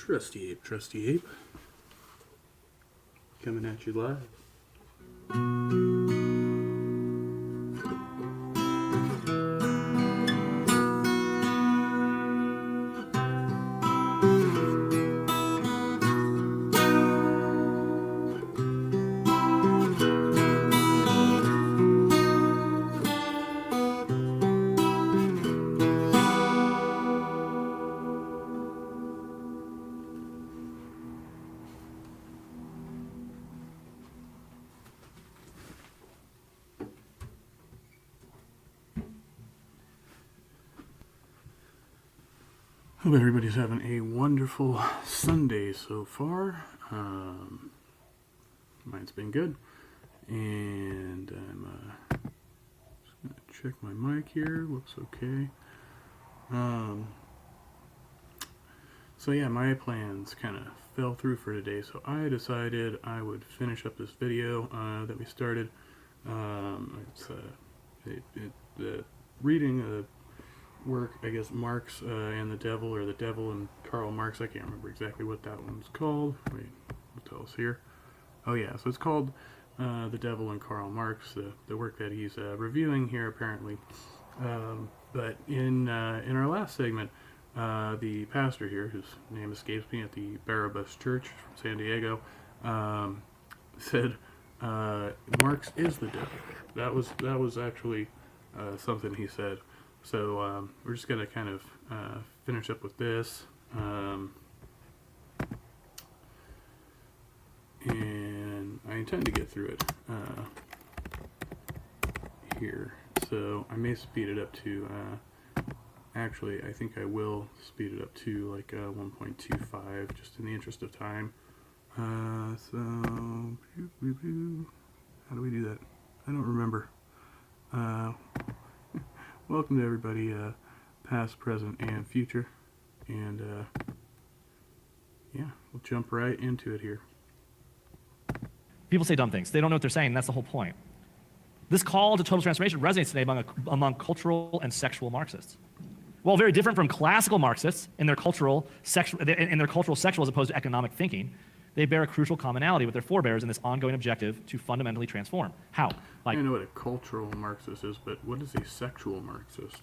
Trusty Ape, coming at you live. Hope everybody's having a wonderful Sunday so far. Mine's been good. And I'm just going to check my mic here. Looks okay. So yeah, my plans kind of fell through for today. So I decided I would finish up this video that we started. It's the reading work, I guess, Marx and the Devil, or the Devil and Karl Marx. I can't remember exactly what that one's called. Wait, it'll tell us here. Oh yeah, so it's called The Devil and Karl Marx, the work that he's reviewing here apparently. But in our last segment, the pastor here, whose name escapes me, at the Barabbas Church from San Diego, said Marx is the devil. That was actually something he said. So we're just going to kind of finish up with this, and I intend to get through it here. So I may speed it up to, actually I think I will speed it up to like 1.25 just in the interest of time. So how do we do that? I don't remember. Welcome to everybody, past, present, and future, and yeah, we'll jump right into it here. People say dumb things. They don't know what they're saying. That's the whole point. This call to total transformation resonates today among cultural and sexual Marxists. While very different from classical Marxists in their cultural sexual as opposed to economic thinking, they bear a crucial commonality with their forebears in this ongoing objective to fundamentally transform. How? I know what a cultural Marxist is, but what is a sexual Marxist?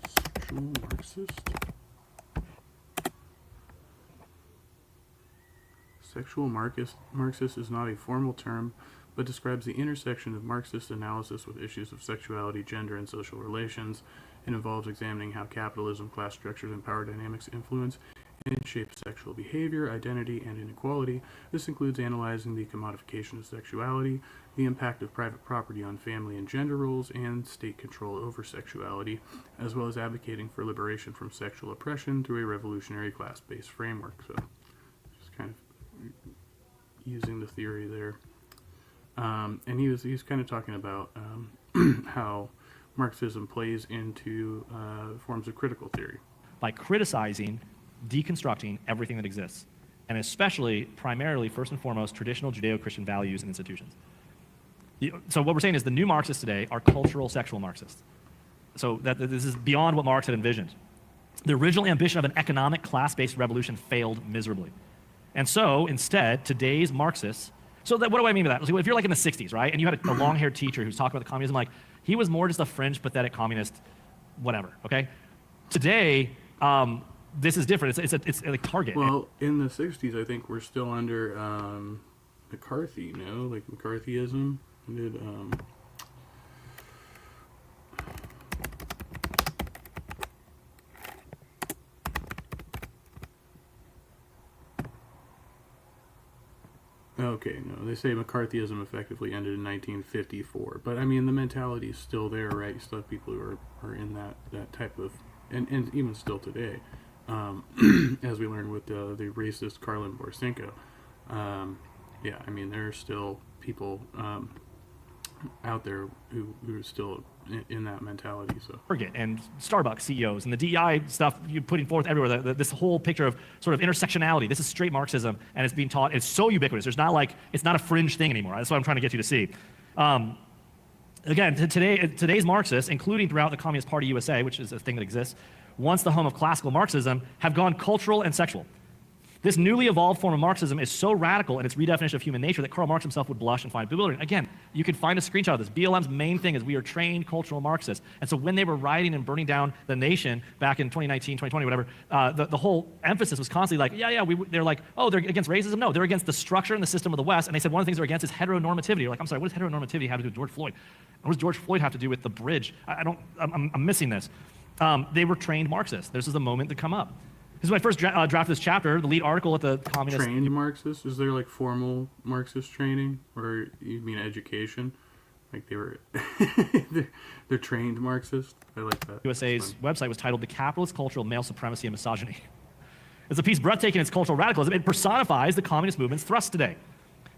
Sexual Marxist? Sexual Marxist is not a formal term, but describes the intersection of Marxist analysis with issues of sexuality, gender, and social relations. It involves examining how capitalism, class structures, and power dynamics influence and shape sexual behavior, identity, and inequality. This includes analyzing the commodification of sexuality, the impact of private property on family and gender roles, and state control over sexuality, as well as advocating for liberation from sexual oppression through a revolutionary class-based framework. So, just kind of using the theory there. And he's kind of talking about how Marxism plays into forms of critical theory. By criticizing, deconstructing everything that exists, and especially, primarily, first and foremost, traditional Judeo-Christian values and institutions. So what we're saying is the new Marxists today are cultural sexual Marxists. So this is beyond what Marx had envisioned. The original ambition of an economic class-based revolution failed miserably. And so, instead, today's Marxists, so what do I mean by that? If you're like in the 60s, right, and you had a long-haired teacher who's talking about the communism, like, he was more just a fringe, pathetic communist, whatever, okay? Today, this is different. It's like Target. Well, in the 60s, I think we're still under McCarthy, no? Like McCarthyism. Did okay, no, they say McCarthyism effectively ended in 1954, but I mean the mentality is still there, right? You still have people who are in that type of, and even still today, as we learned with the racist Karlin Borsenko. Yeah, I mean there are still people out there who are still in that mentality. So Target and Starbucks CEOs and the DEI stuff you're putting forth everywhere, this whole picture of sort of intersectionality. This is straight Marxism, and it's being taught. It's so ubiquitous. There's not like, it's not a fringe thing anymore. That's what I'm trying to get you to see. Again, today's Marxists, including throughout the Communist Party USA, which is a thing that exists, once the home of classical Marxism, have gone cultural and sexual. This newly evolved form of Marxism is so radical in its redefinition of human nature that Karl Marx himself would blush and find bewildering. Again, you can find a screenshot of this. BLM's main thing is we are trained cultural Marxists. And so when they were rioting and burning down the nation back in 2019, 2020, whatever, the whole emphasis was constantly like, they're like, oh, they're against racism? No, they're against the structure and the system of the West. And they said one of the things they're against is heteronormativity. You're like, I'm sorry, what does heteronormativity have to do with George Floyd? And what does George Floyd have to do with the bridge? I'm missing this. They were trained Marxists. This is the moment to come up. This is when I first drafted this chapter, the lead article at the Communist... Trained Marxists? Is there like formal Marxist training? Or you mean education? Like they were... they're trained Marxists? I like that. USA's website was titled The Capitalist Culture of Male Supremacy and Misogyny. It's a piece breathtaking in its cultural radicalism. It personifies the communist movement's thrust today.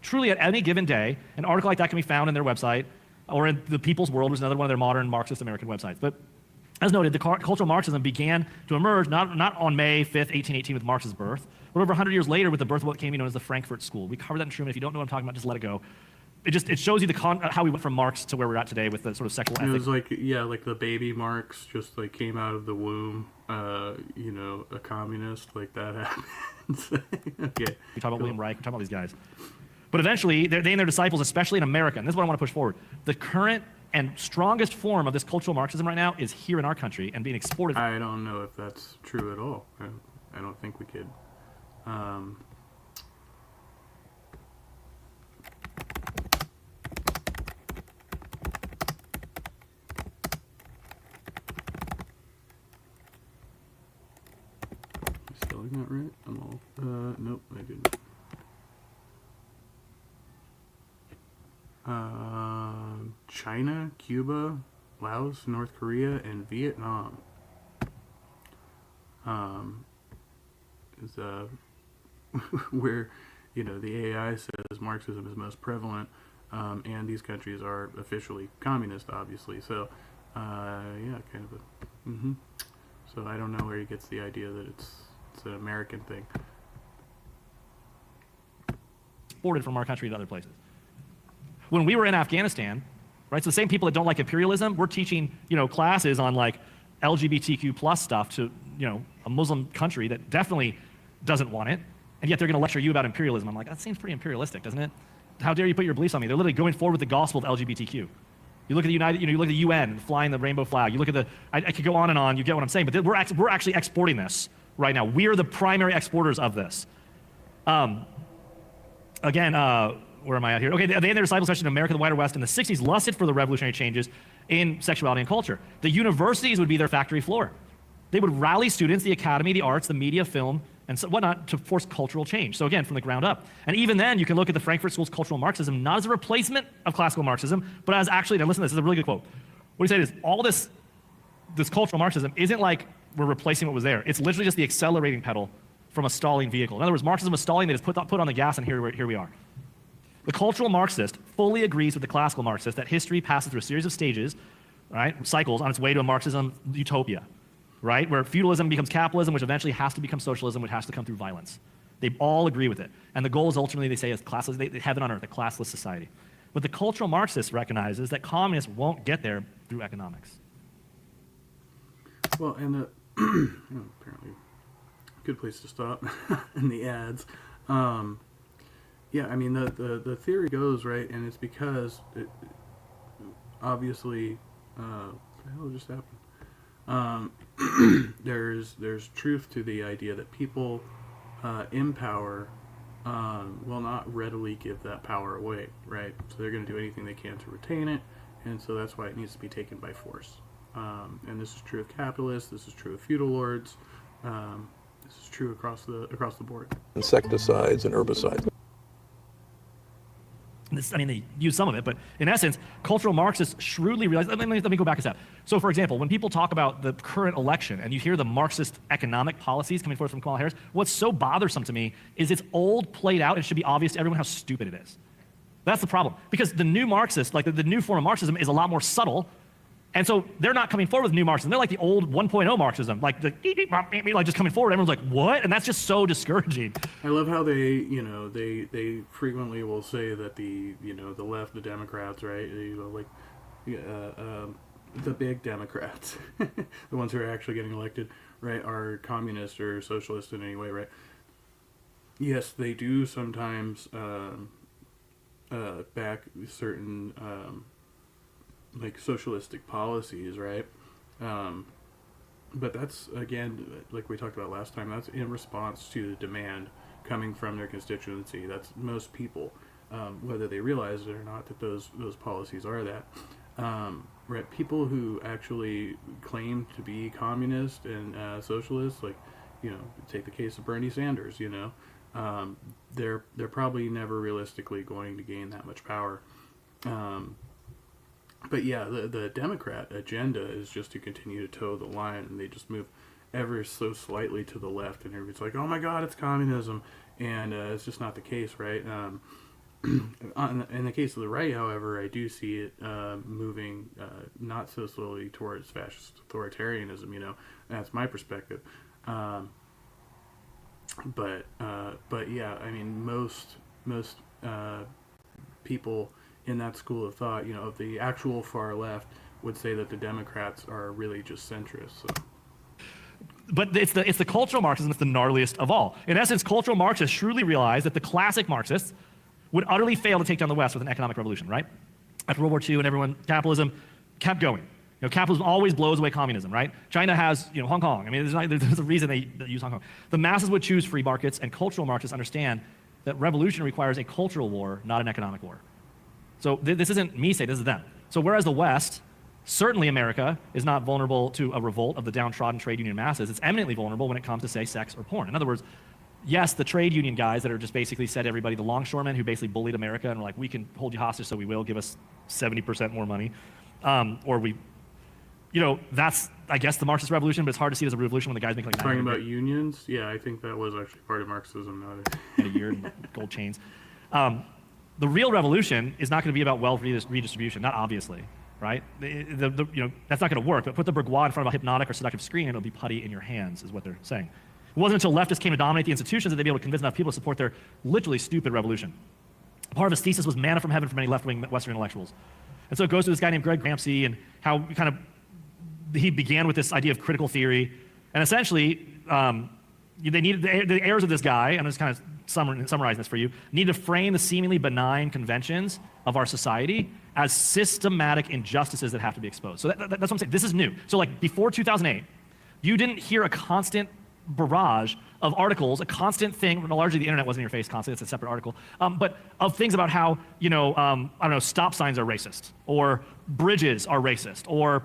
Truly, at any given day, an article like that can be found in their website, or in The People's World, which is another one of their modern Marxist American websites. But as noted, the cultural Marxism began to emerge not on May 5th, 1818 with Marx's birth, but over 100 years later with the birth of what came to be known as the Frankfurt School. We covered that in Truman. If you don't know what I'm talking about, just let it go. It shows you how we went from Marx to where we're at today with the sort of sexual ethic. It was like, like the baby Marx just like came out of the womb, a communist, like that happens. Okay. We talk about William Reich, we talk about these guys. But eventually, they and their disciples, especially in America, and this is what I want to push forward, the current and strongest form of this cultural Marxism right now is here in our country and being exported. I don't know if that's true at all. I don't think we could. Spelling that right? I'm all. Nope, I didn't. China, Cuba, Laos, North Korea, and Vietnam is where the AI says Marxism is most prevalent, and these countries are officially communist, obviously. So, kind of a. So I don't know where he gets the idea that it's an American thing. Exported from our country to other places. When we were in Afghanistan, right? So the same people that don't like imperialism, we're teaching, classes on like LGBTQ plus stuff to, a Muslim country that definitely doesn't want it, and yet they're going to lecture you about imperialism. I'm like, that seems pretty imperialistic, doesn't it? How dare you put your beliefs on me? They're literally going forward with the gospel of LGBTQ. You look at the you look at the UN flying the rainbow flag. You look at I could go on and on. You get what I'm saying? But we're actually exporting this right now. We are the primary exporters of this. Where am I at here? Okay, they and their disciples, especially in America, the wider West, in the 60s, lusted for the revolutionary changes in sexuality and culture. The universities would be their factory floor. They would rally students, the academy, the arts, the media, film, and so whatnot, to force cultural change. So again, from the ground up. And even then, you can look at the Frankfurt School's cultural Marxism not as a replacement of classical Marxism, but as actually, now listen to this is a really good quote. What he said is, all this cultural Marxism isn't like we're replacing what was there. It's literally just the accelerating pedal from a stalling vehicle. In other words, Marxism is stalling, they just put on the gas, and here we are. The cultural Marxist fully agrees with the classical Marxist that history passes through a series of stages, right, cycles on its way to a Marxism utopia, right, where feudalism becomes capitalism, which eventually has to become socialism, which has to come through violence. They all agree with it. And the goal is ultimately, they say, is classless, heaven on earth, a classless society. But the cultural Marxist recognizes that communists won't get there through economics. Well, and apparently, good place to stop in the ads. Yeah, I mean, the theory goes, right, and it's because, obviously, what the hell just happened? There's truth to the idea that people in power will not readily give that power away, right? So they're going to do anything they can to retain it, and so that's why it needs to be taken by force. And this is true of capitalists, this is true of feudal lords, this is true across the board. Insecticides and herbicides. They use some of it, but in essence, cultural Marxists shrewdly realize, let me go back a step. So for example, when people talk about the current election and you hear the Marxist economic policies coming forth from Kamala Harris, what's so bothersome to me is it's old, played out, and it should be obvious to everyone how stupid it is. That's the problem. Because the new Marxist, like the new form of Marxism, is a lot more subtle. And so they're not coming forward with new Marxism. They're like the old 1.0 Marxism, like just coming forward. Everyone's like, what? And that's just so discouraging. I love how they frequently will say that the left, the Democrats, right, the big Democrats, the ones who are actually getting elected, right, are communist or socialist in any way, right? Yes, they do sometimes back certain like socialistic policies, right? But that's, again, like we talked about last time, that's in response to the demand coming from their constituency. That's most people, whether they realize it or not, that those policies are that. Right, people who actually claim to be communist and socialist, like, you know, take the case of Bernie Sanders, you know, they're probably never realistically going to gain that much power. But yeah, the Democrat agenda is just to continue to toe the line, and they just move ever so slightly to the left, and everybody's like, "Oh my God, it's communism," and it's just not the case, right? In the case of the right, however, I do see it moving not so slowly towards fascist authoritarianism. You know, that's my perspective. But yeah, I mean, most people in that school of thought, you know, of the actual far left, would say that the Democrats are really just centrist. So. But it's the cultural Marxism that's the gnarliest of all. In essence, cultural Marxists shrewdly realized that the classic Marxists would utterly fail to take down the West with an economic revolution, right? After World War II and capitalism kept going. You know, capitalism always blows away communism, right? China has, you know, Hong Kong. I mean, there's a reason they use Hong Kong. The masses would choose free markets, and cultural Marxists understand that revolution requires a cultural war, not an economic war. So this isn't me saying, this is them. So whereas the West, certainly America, is not vulnerable to a revolt of the downtrodden trade union masses, it's eminently vulnerable when it comes to, say, sex or porn. In other words, yes, the trade union guys that are just basically said to everybody, the longshoremen who basically bullied America and were like, we can hold you hostage, so we will, give us 70% more money. Or we, you know, that's, I guess, the Marxist revolution, but it's hard to see it as a revolution when the guys make like Talking about unions, yeah, I think that was actually part of Marxism. a year and gold chains. The real revolution is not going to be about wealth redistribution, not obviously, right? You know, that's not going to work, but put the bourgeois in front of a hypnotic or seductive screen and it'll be putty in your hands, is what they're saying. It wasn't until leftists came to dominate the institutions that they'd be able to convince enough people to support their literally stupid revolution. Part of his thesis was manna from heaven for many left-wing Western intellectuals. And so it goes to this guy named Greg Gramsci and how he began with this idea of critical theory. And essentially, they needed the heirs of this guy, and I'm just kind of summarizing this for you, need to frame the seemingly benign conventions of our society as systematic injustices that have to be exposed. So that's what I'm saying. This is new. So like before 2008, you didn't hear a constant barrage of articles, a constant thing, largely the internet wasn't in your face constantly, it's a separate article, but of things about how, you know, I don't know, stop signs are racist, or bridges are racist, or,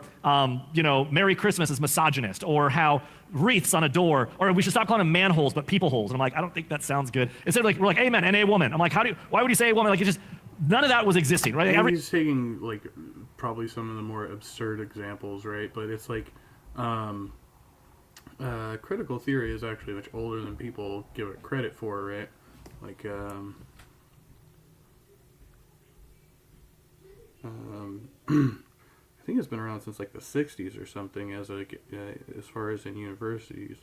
you know, Merry Christmas is misogynist, or how wreaths on a door, or we should stop calling them manholes, but people holes. And I'm like, I don't think that sounds good. Instead of like, we're like, amen, and a woman. I'm like, why would you say a woman? Like, it's just, none of that was existing, right? He's taking, like, probably some of the more absurd examples, right? But it's like, critical theory is actually much older than people give it credit for, right? Like, I think it's been around since like the 60s or something, as far as in universities.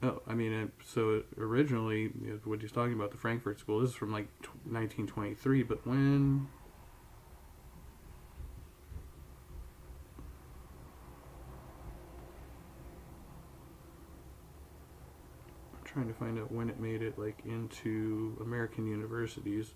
Oh, I mean, so originally, what he's talking about, the Frankfurt School, this is from like 1923, but when... I'm trying to find out when it made it, like, into American universities.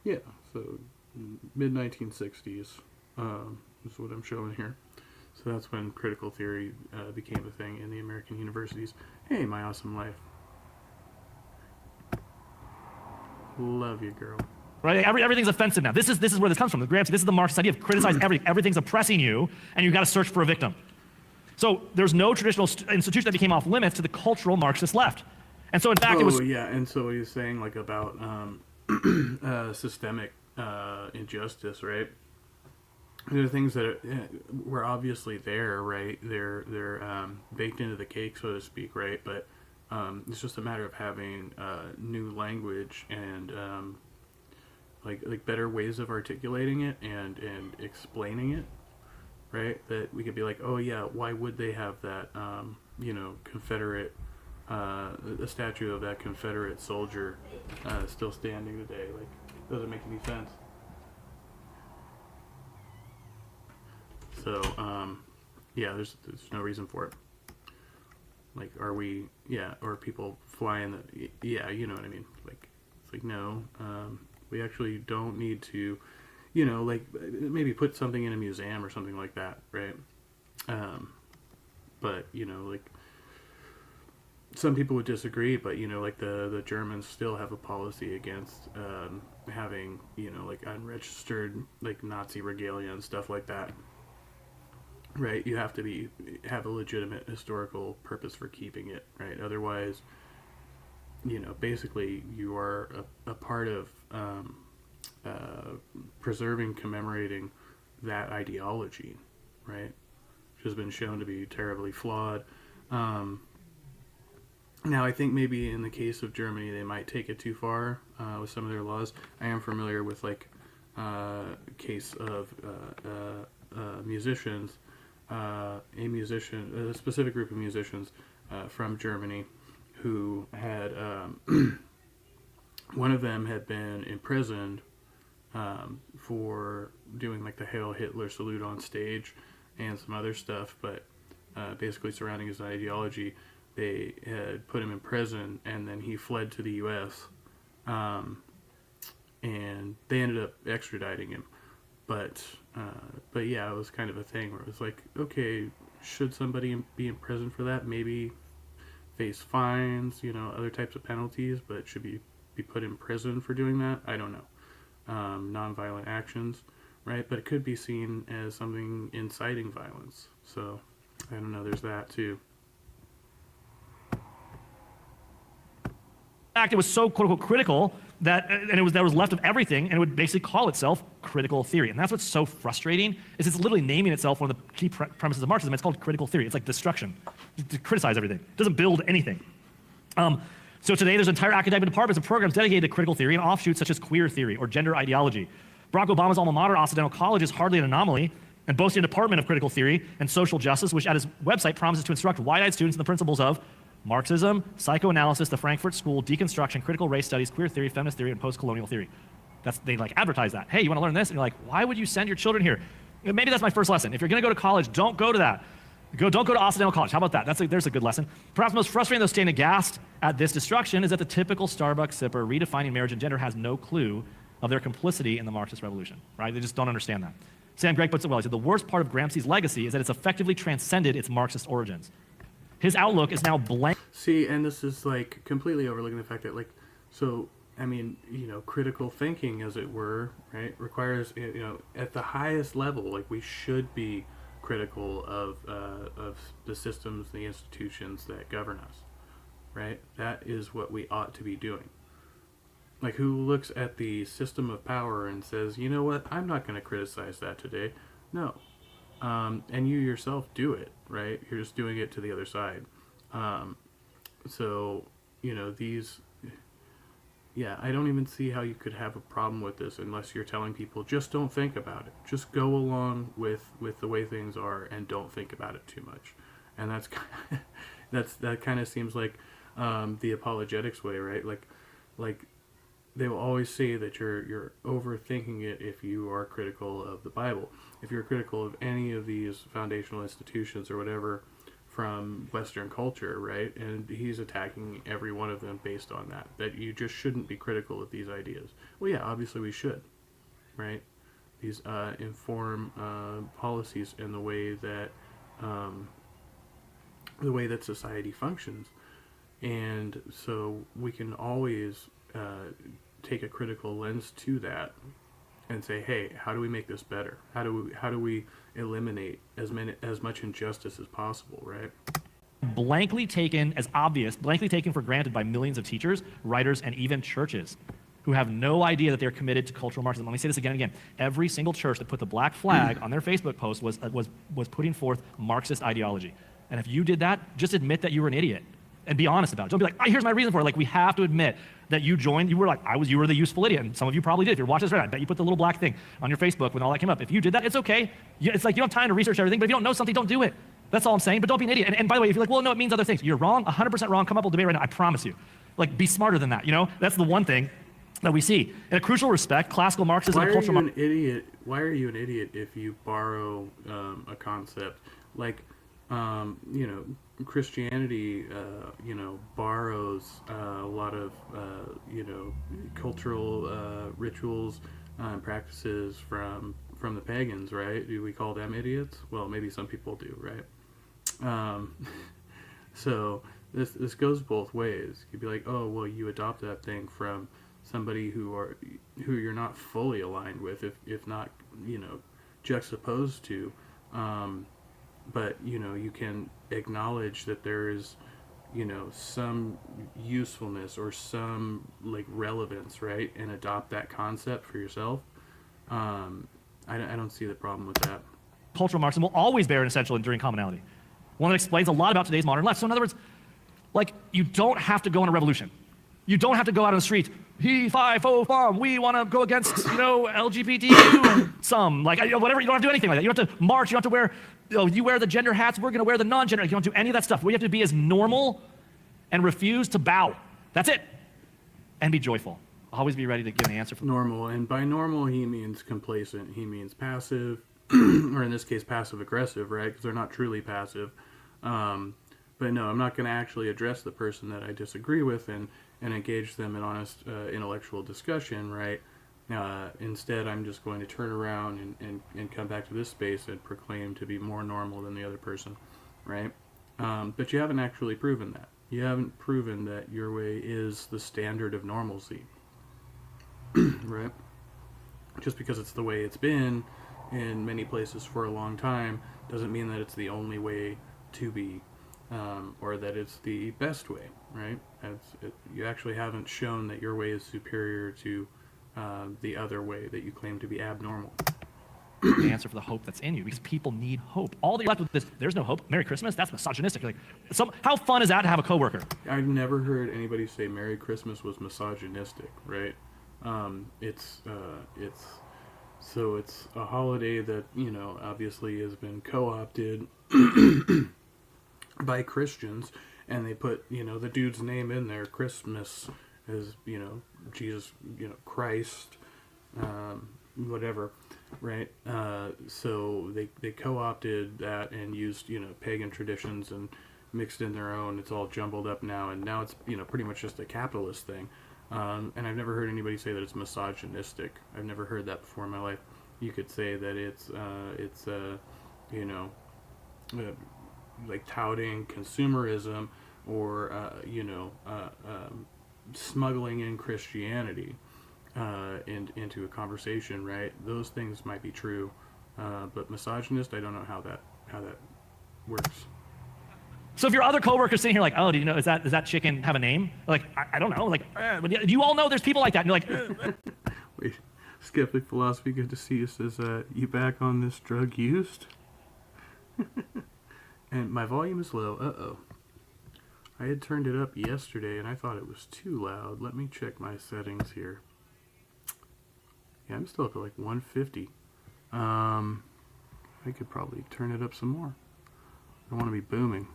Yeah, so mid-1960s is what I'm showing here. So that's when critical theory became a thing in the American universities. Hey, my awesome life. Love you, girl. Right? Everything's offensive now. This is where this comes from. The Gramsci, this is the Marxist idea of criticize everything. Everything's oppressing you, and you've got to search for a victim. So there's no traditional institution that became off limits to the cultural Marxist left. And so in fact, it was... Oh, yeah, and so he's saying like about systemic injustice, right? there are things that were obviously there, right? They're baked into the cake, so to speak, right? But it's just a matter of having new language and like better ways of articulating it and explaining it, right? That we could be like, oh yeah, why would they have that, Confederate, a statue of that Confederate soldier still standing today? Like, doesn't make any sense. So, yeah, there's no reason for it. Like, are we, yeah, or people flying the, yeah, you know what I mean? Like, it's like, no, we actually don't need to, like, maybe put something in a museum or something like that, right? But, like, some people would disagree, but, like, the Germans still have a policy against having, like, unregistered, like, Nazi regalia and stuff like that. Right, you have to have a legitimate historical purpose for keeping it, right? Otherwise, basically you are a part of preserving, commemorating that ideology, right? Which has been shown to be terribly flawed. Now, I think maybe in the case of Germany, they might take it too far with some of their laws. I am familiar with like case of musicians. A specific group of musicians from Germany who had, one of them had been imprisoned for doing like the Hail Hitler salute on stage and some other stuff, but basically surrounding his ideology, they had put him in prison, and then he fled to the U.S., and they ended up extraditing him. But yeah, it was kind of a thing where it was like, okay, should somebody be in prison for that? Maybe face fines, other types of penalties, but should be put in prison for doing that? I don't know. Nonviolent actions, right? But it could be seen as something inciting violence. So I don't know. There's that too. Fact, it was so quote unquote critical that there was left of everything, and it would basically call itself critical theory. And that's what's so frustrating, is it's literally naming itself one of the key premises of Marxism. It's called critical theory. It's like destruction, to criticize everything. It doesn't build anything. So today there's entire academic departments and programs dedicated to critical theory and offshoots such as queer theory or gender ideology. Barack Obama's alma mater, Occidental College, is hardly an anomaly and boasting a department of critical theory and social justice, which at his website promises to instruct wide-eyed students in the principles of Marxism, psychoanalysis, the Frankfurt School, deconstruction, critical race studies, queer theory, feminist theory, and post-colonial theory. They like advertise that. Hey, you want to learn this? And you're like, why would you send your children here? Maybe that's my first lesson. If you're going to go to college, don't go to that. Don't go to Occidental College. How about that? There's a good lesson. Perhaps most frustrating, though, staying aghast at this destruction is that the typical Starbucks sipper redefining marriage and gender has no clue of their complicity in the Marxist revolution, right? They just don't understand that. Sam Gregg puts it well. He said, the worst part of Gramsci's legacy is that it's effectively transcended its Marxist origins. His outlook is now blank. See, and this is like completely overlooking the fact that, like, so, I mean, critical thinking, as it were, right, requires, at the highest level, like, we should be critical of the systems, the institutions that govern us, right? That is what we ought to be doing. Like, who looks at the system of power and says, you know what, I'm not going to criticize that today? No. And you yourself do it, right? You're just doing it to the other side. So, I don't even see how you could have a problem with this unless you're telling people, just don't think about it. Just go along with the way things are and don't think about it too much. And that kind of seems like the apologetics way, right? Like they will always say that you're overthinking it if you are critical of the Bible. If you're critical of any of these foundational institutions or whatever from Western culture, right? And he's attacking every one of them based on that you just shouldn't be critical of these ideas. Well, yeah, obviously we should, right? These inform policies and the way that society functions. And so we can always take a critical lens to that and say, hey, how do we make this better? How do we eliminate as much injustice as possible, right? Blankly taken as obvious, blankly taken for granted by millions of teachers, writers, and even churches. who have no idea that they're committed to cultural Marxism. Let me say this again and again. Every single church that put the black flag on their Facebook post was putting forth Marxist ideology. And if you did that, just admit that you were an idiot and be honest about it. Don't be like, oh, here's my reason for it. Like, we have to admit that you joined, you were the useful idiot. And some of you probably did. If you're watching this right now, I bet you put the little black thing on your Facebook when all that came up. If you did that, it's okay. It's like you don't have time to research everything, but if you don't know something, don't do it. That's all I'm saying, but don't be an idiot. And by the way, if you're like, well, no, it means other things. You're wrong, 100% wrong. Come up with a debate right now, I promise you. Like, be smarter than that, you know? That's the one thing that we see. In a crucial respect, classical Marxism and cultural Marxism. Why are you an idiot if you borrow a concept like, you know, Christianity, you know, borrows a lot of, you know, cultural rituals and practices from the pagans, right? Do we call them idiots? Well, maybe some people do, right? So this goes both ways. You'd be like, oh, well, you adopt that thing from somebody who you're not fully aligned with, if not, you know, juxtaposed to. But, you know, you can acknowledge that there is, you know, some usefulness or some, like, relevance, right? And adopt that concept for yourself. I don't see the problem with that. Cultural Marxism will always bear an essential enduring commonality. One that explains a lot about today's modern left. So in other words, like, you don't have to go on a revolution. You don't have to go out on the street, he, fi, fo, fum, we want to go against, you know, LGBTQ, some, like, you know, whatever. You don't have to do anything like that. You don't have to march. You don't have to wear, you know, you wear the gender hats, we're going to wear the non-gender. You don't do any of that stuff. What you have to be is normal and refuse to bow. That's it. And be joyful. Always be ready to give an answer. Normal, and by normal, he means complacent. He means passive, or in this case, passive-aggressive, right? Because they're not truly passive. But no, I'm not going to actually address the person that I disagree with and engage them in honest intellectual discussion, right? Instead, I'm just going to turn around and come back to this space and proclaim to be more normal than the other person, right? But you haven't actually proven that. You haven't proven that your way is the standard of normalcy, right? Just because it's the way it's been in many places for a long time doesn't mean that it's the only way to be, or that it's the best way, right? You actually haven't shown that your way is superior to the other way that you claim to be abnormal. The answer for the hope that's in you, because people need hope. All that you're left with is, there's no hope. Merry Christmas? That's misogynistic. Like, how fun is that to have a coworker? I've never heard anybody say Merry Christmas was misogynistic, right? It's a holiday that, you know, obviously has been co-opted by Christians, and they put, you know, the dude's name in there. Christmas is, you know, Jesus, you know, Christ, whatever, right? So they co-opted that and used, you know, pagan traditions and mixed in their own. It's all jumbled up now, and now it's, you know, pretty much just a capitalist thing. And I've never heard anybody say that it's misogynistic. I've never heard that before in my life. You could say that it's you know, like touting consumerism or, you know, smuggling in Christianity into a conversation, right? Those things might be true, but misogynist, I don't know how that works. So if your other coworker's sitting here like, oh, do you know, does that chicken have a name? Like, I don't know. Like, do you all know there's people like that? And you're like, Wait, Skeptic Philosophy, good to see you, says, you back on this drug used? And my volume is low. Uh-oh. I had turned it up yesterday and I thought it was too loud. Let me check my settings here. Yeah, I'm still up at like 150. I could probably turn it up some more. I don't want to be booming.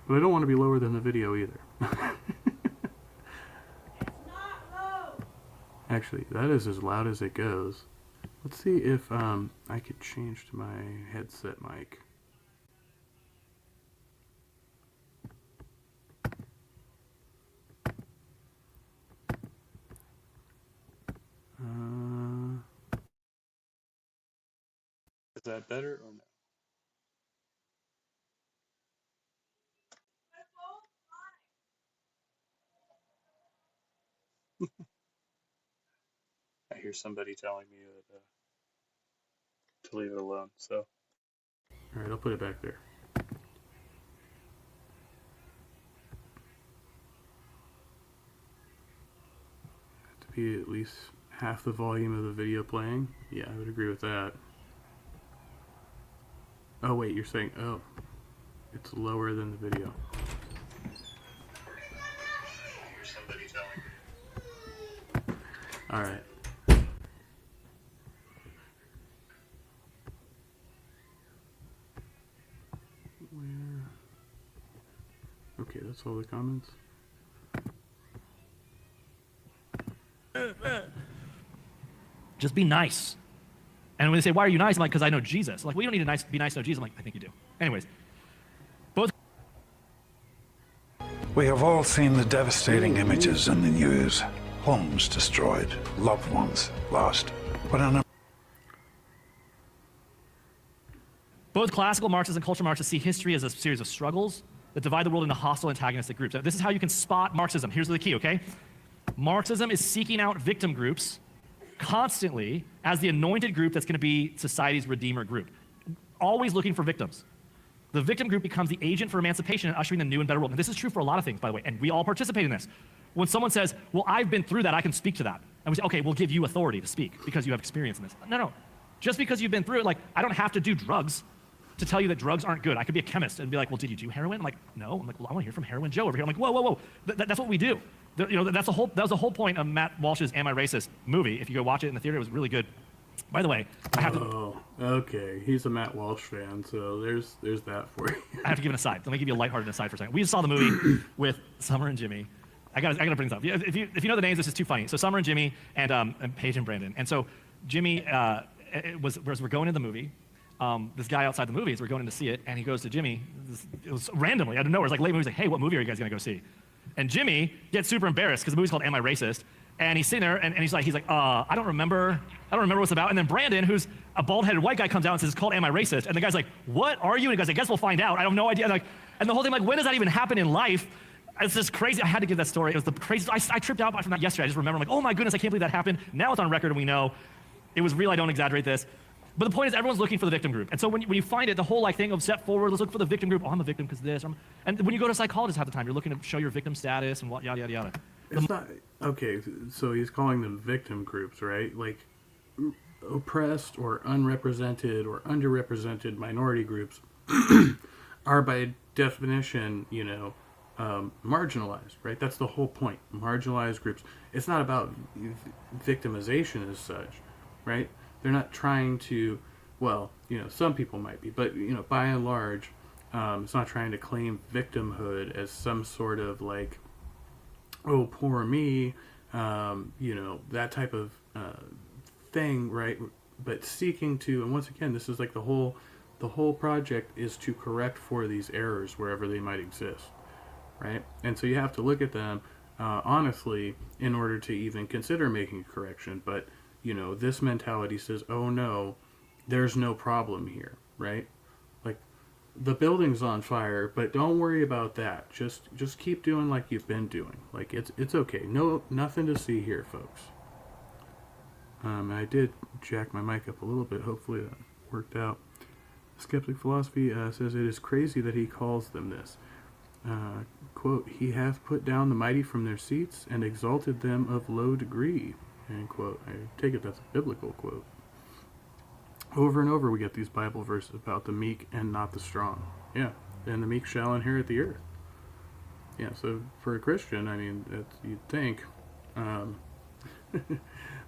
But I don't want to be lower than the video either. It's not low. Actually, that is as loud as it goes. Let's see if I could change to my headset mic. Is that better or no? I hear somebody telling me that to leave it alone. So, all right, I'll put it back there. be at least half the volume of the video playing. Yeah, I would agree with that. Oh wait, you're saying, oh, it's lower than the video. All right. Where? Okay, that's all the comments. Just be nice. And when they say, why are you nice? I'm like, because I know Jesus. I'm like, well, you don't need to be nice to know Jesus. I'm like, I think you do. Anyways, both. We have all seen the devastating images in the news. Homes destroyed, loved ones lost. But on a Both classical Marxists and cultural Marxists see history as a series of struggles that divide the world into hostile antagonistic groups. Now, this is how you can spot Marxism. Here's the key, okay? Marxism is seeking out victim groups constantly as the anointed group that's going to be society's redeemer group. Always looking for victims. The victim group becomes the agent for emancipation and ushering the new and better world. And this is true for a lot of things, by the way, and we all participate in this. When someone says, well, I've been through that, I can speak to that. And we say, okay, we'll give you authority to speak because you have experience in this. No. Just because you've been through it, like, I don't have to do drugs to tell you that drugs aren't good. I could be a chemist and be like, well, did you do heroin? I'm like, no. I'm like, well, I want to hear from Heroin Joe over here. I'm like, whoa. That's what we do. That was the whole point of Matt Walsh's Am I Racist movie. If you go watch it in the theater, it was really good. By the way, I have to. Oh, okay. He's a Matt Walsh fan, so there's that for you. I have to give an aside. Let me give you a lighthearted aside for a second. We just saw the movie with Summer and Jimmy. I gotta bring this up. If you know the names, this is too funny. So Summer and Jimmy and Paige and Brandon. And so Jimmy as we're going to the movie. This guy outside the movie, as we're going in to see it, and he goes to Jimmy. It was randomly out of nowhere. It's like late movie. He's like, "Hey, what movie are you guys gonna go see?" And Jimmy gets super embarrassed because the movie's called Am I Racist? And he's sitting there and he's like, I don't remember what it's about. And then Brandon, who's a bald-headed white guy, comes out and says, it's called Am I Racist? And the guy's like, what are you? And he goes, I guess we'll find out. I have no idea. And the whole thing, like, when does that even happen in life? It's just crazy. I had to give that story. It was the craziest. I tripped out from that yesterday. I just remember, I'm like, oh my goodness, I can't believe that happened. Now it's on record and we know. It was real. I don't exaggerate this. But the point is, everyone's looking for the victim group. And so when you find it, the whole thing of step forward, let's look for the victim group. Oh, I'm a victim because this. And when you go to psychologists half the time, you're looking to show your victim status and what, yada, yada, yada. It's not okay. So he's calling them victim groups, right? Like oppressed or unrepresented or underrepresented minority groups are by definition, marginalized, right? That's the whole point. Marginalized groups. It's not about victimization as such, right? They're not trying to, well, some people might be, but, by and large, it's not trying to claim victimhood as some sort of like, oh, poor me, that type of thing, right? But seeking to, and once again, this is like the whole project is to correct for these errors wherever they might exist, right? And so you have to look at them honestly in order to even consider making a correction. But this mentality says, oh no, there's no problem here, right? Like, the building's on fire, but don't worry about that. Just keep doing like you've been doing. Like, it's okay. No, nothing to see here, folks. I did jack my mic up a little bit. Hopefully that worked out. Skeptic Philosophy says it is crazy that he calls them this. Quote, he hath put down the mighty from their seats and exalted them of low degree. End quote. I take it that's a biblical quote. Over and over we get these Bible verses about the meek and not the strong. Yeah, and the meek shall inherit the earth. Yeah, so for a Christian, I mean, that's, you'd think.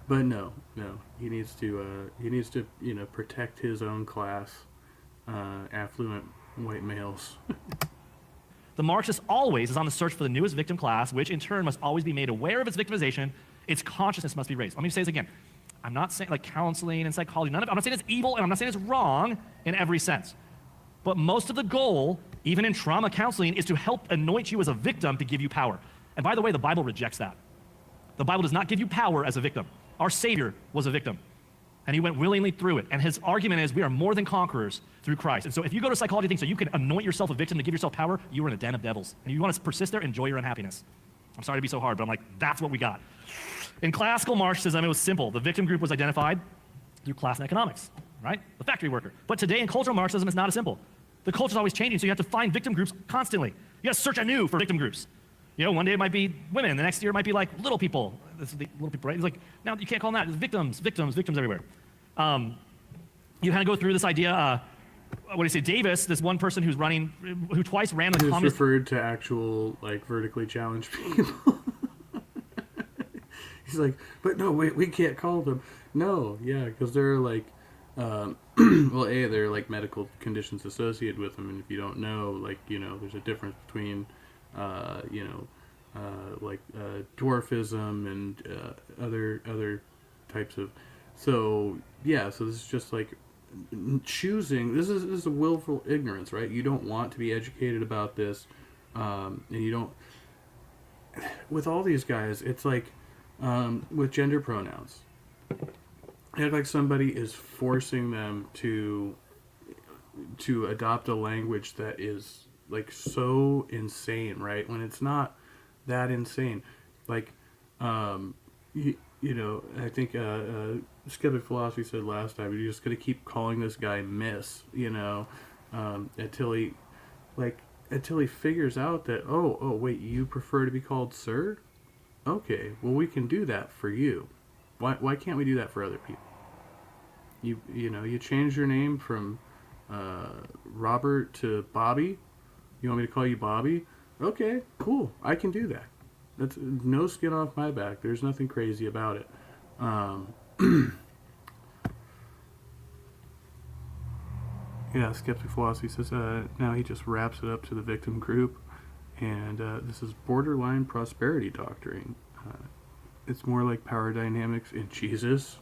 But no. He needs to, protect his own class, affluent white males. The Marxist always is on the search for the newest victim class, which in turn must always be made aware of its victimization. Its consciousness must be raised. Let me say this again. I'm not saying like counseling and psychology. I'm not saying it's evil, and I'm not saying it's wrong in every sense. But most of the goal, even in trauma counseling, is to help anoint you as a victim to give you power. And by the way, the Bible rejects that. The Bible does not give you power as a victim. Our Savior was a victim, and he went willingly through it. And his argument is we are more than conquerors through Christ. And so if you go to psychology things so you can anoint yourself a victim to give yourself power, you are in a den of devils. And you want to persist there, enjoy your unhappiness. I'm sorry to be so hard, but I'm like, that's what we got. In classical Marxism, it was simple. The victim group was identified through class and economics, right? The factory worker. But today in cultural Marxism, it's not as simple. The culture's always changing, so you have to find victim groups constantly. You got to search anew for victim groups. One day it might be women, the next year it might be like little people, this is the little people, right? He's like, now you can't call them that. It's victims, victims, victims everywhere. You kind of go through this idea. What do you say? Davis, this one person who's running, who twice ran the It's communist. referred to actual, like, vertically challenged people. He's like, but no, we can't call them. No, yeah, because they're like, well, there are like medical conditions associated with them, and if you don't know, like, there's a difference between, dwarfism and other types of. So yeah, so this is just like choosing. This is a willful ignorance, right? You don't want to be educated about this, and you don't. With all these guys, it's like with gender pronouns. It's like somebody is forcing them to adopt a language that is like so insane, right? When it's not that insane. Like, I think Skeptic Philosophy said last time, you're just going to keep calling this guy Miss, until he figures out that, oh, wait, you prefer to be called Sir? Okay, well, we can do that for you. Why can't we do that for other people? You change your name from Robert to Bobby. You want me to call you Bobby? Okay, cool. I can do that. That's no skin off my back. There's nothing crazy about it. Yeah, Skeptic Philosophy says now he just wraps it up to the victim group, and this is borderline prosperity doctrine. It's more like power dynamics in Jesus.